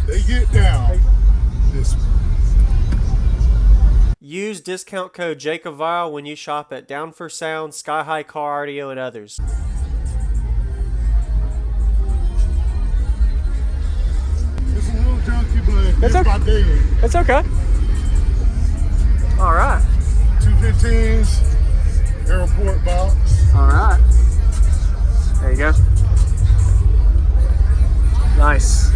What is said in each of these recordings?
They get down. This one. Use discount code JacobViral when you shop at Down for Sound, Sky High Car Audio, and others. It's a little junky, but it's my daily. It's okay. All right. 215s, Aeroport box. All right. There you go. Nice.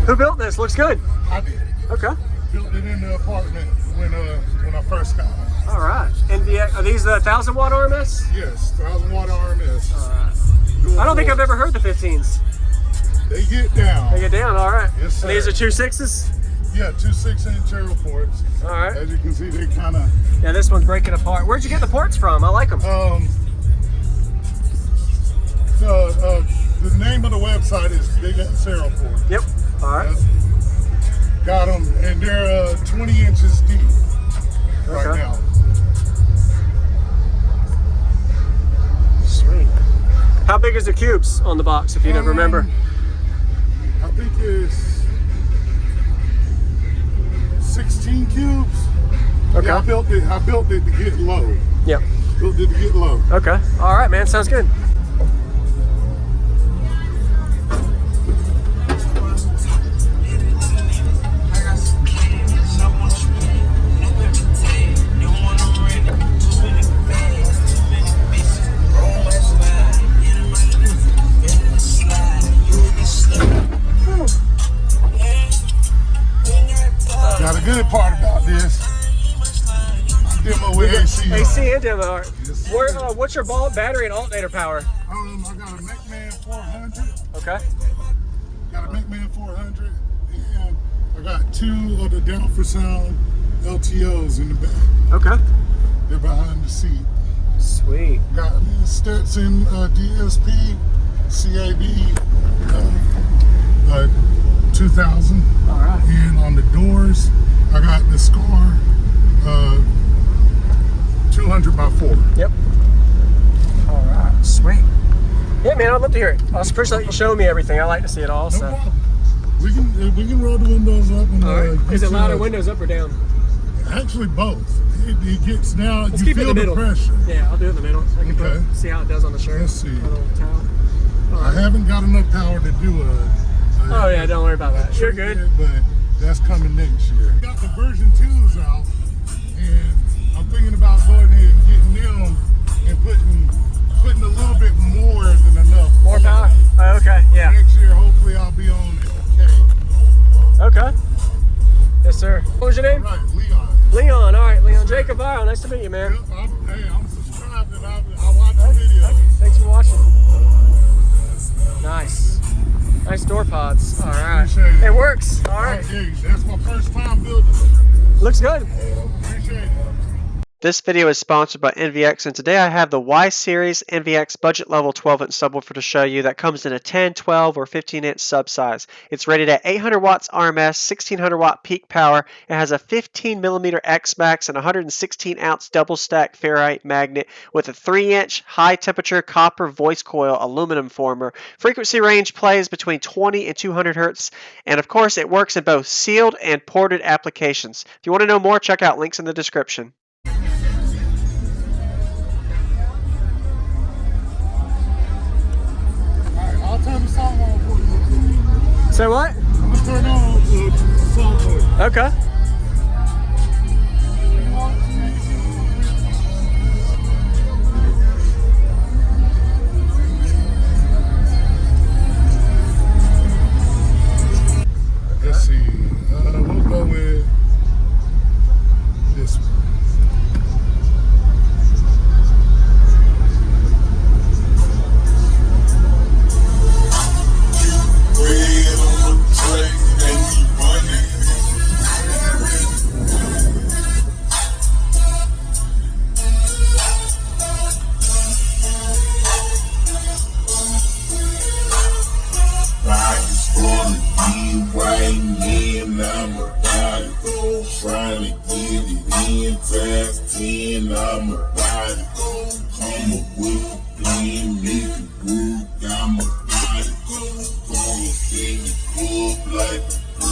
Who built this? Looks good. I did. Okay. Built it in the apartment when I first got it. All right. And are these the 1,000 watt RMS? Yes, 1,000 watt RMS. All right. I don't think I've ever heard the 15s. They get down. They get down. All right. Yes, sir. And these are 2.6s? Yeah, 2 6-inch Aeroports. All right. As you can see, they kind of. Yeah, this one's breaking apart. Where'd you get the ports from? I like them. The name of the website is Big X Aeroports. Yep. All right. Got them, and they're 20 inches deep right now. Sweet. How big is the cubes on the box, if you don't remember? I think it's 16 cubes. Okay. Yeah, I built it to get low. Yep. Built it to get low. Okay. All right, man. Sounds good. Now the good part about this, I demo with AC. AC and demo. Yes, What's your battery and alternator power? I got a McMahon 400. Okay. Got a McMahon 400, and I got 2 of the Down for Sound LTOs in the back. Okay. They're behind the seat. Sweet. Got Stetson DSP CAB 2000. All right. And on the doors, I got the Scar 200x4. Yep. All right. Sweet. Yeah, man, I'd love to hear it. I appreciate you showing me everything. I like to see it all. No So. problem. We can roll the windows up. And, All right. Is it louder windows up or down? Actually, both. It gets down. Let's you keep it in feel the middle. Pressure. Yeah, I'll do it in the middle. I can Okay. see how it does on the shirt. Let's see. A little towel. All I right. haven't got enough power to do Oh yeah, don't worry about that. You're good. Yet, but that's coming next year. Got the version 2s out, and I'm thinking about going ahead and getting them and putting a little bit more than enough. More power? Oh, okay, yeah. Next year, hopefully, I'll be on K. Okay. Yes, sir. What was your name? Right, Leon. Leon. All right, Leon. JacobViral. Nice to meet you, man. Yep, I'm subscribed and I watch the video. Okay. Thanks for watching. Nice. Nice door pods. All right. Appreciate it. It works. All right. Hey, that's my first time building it. Looks good. Appreciate it. This video is sponsored by NVX, and today I have the Y Series NVX budget level 12-inch subwoofer to show you that comes in a 10, 12, or 15-inch sub size. It's rated at 800 watts RMS, 1600 watt peak power. It has a 15 millimeter X-Max and 116 ounce double stack ferrite magnet with a 3-inch high temperature copper voice coil aluminum former. Frequency range plays between 20 and 200 hertz, and of course it works in both sealed and ported applications. If you want to know more, check out links in the description. I'll turn the song on for you. Say what? I'm gonna turn on the song for you. Okay. Let's see. We'll go with this one. Trying to get it in fast 10, I'm a body. Come up with a plan, make it work, I'm a body. Gonna stay in the club like a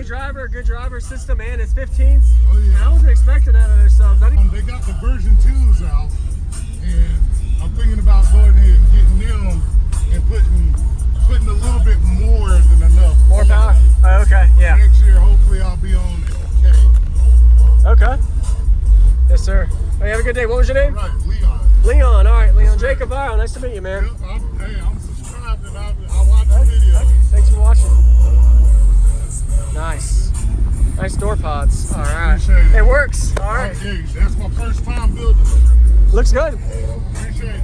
great driver, a good driver system, and it's 15s. Oh yeah. And I wasn't expecting that of their subs. I didn't. They got the version 2s out, and I'm thinking about going ahead and getting them and putting a little bit more than enough. More power? Oh, okay, yeah. Next year, hopefully, I'll be on K. Okay. Yes, sir. Hey, have a good day. What was your name? All right, Leon. Leon. All right, Leon. Jacob-Viral. Nice to meet you, man. Yep, I'm subscribed and I watch the video. Okay. Thanks for watching. Nice. Nice door pods. All right. Appreciate it. It works. All right. Hey, that's my first time building it. Looks good. Appreciate it.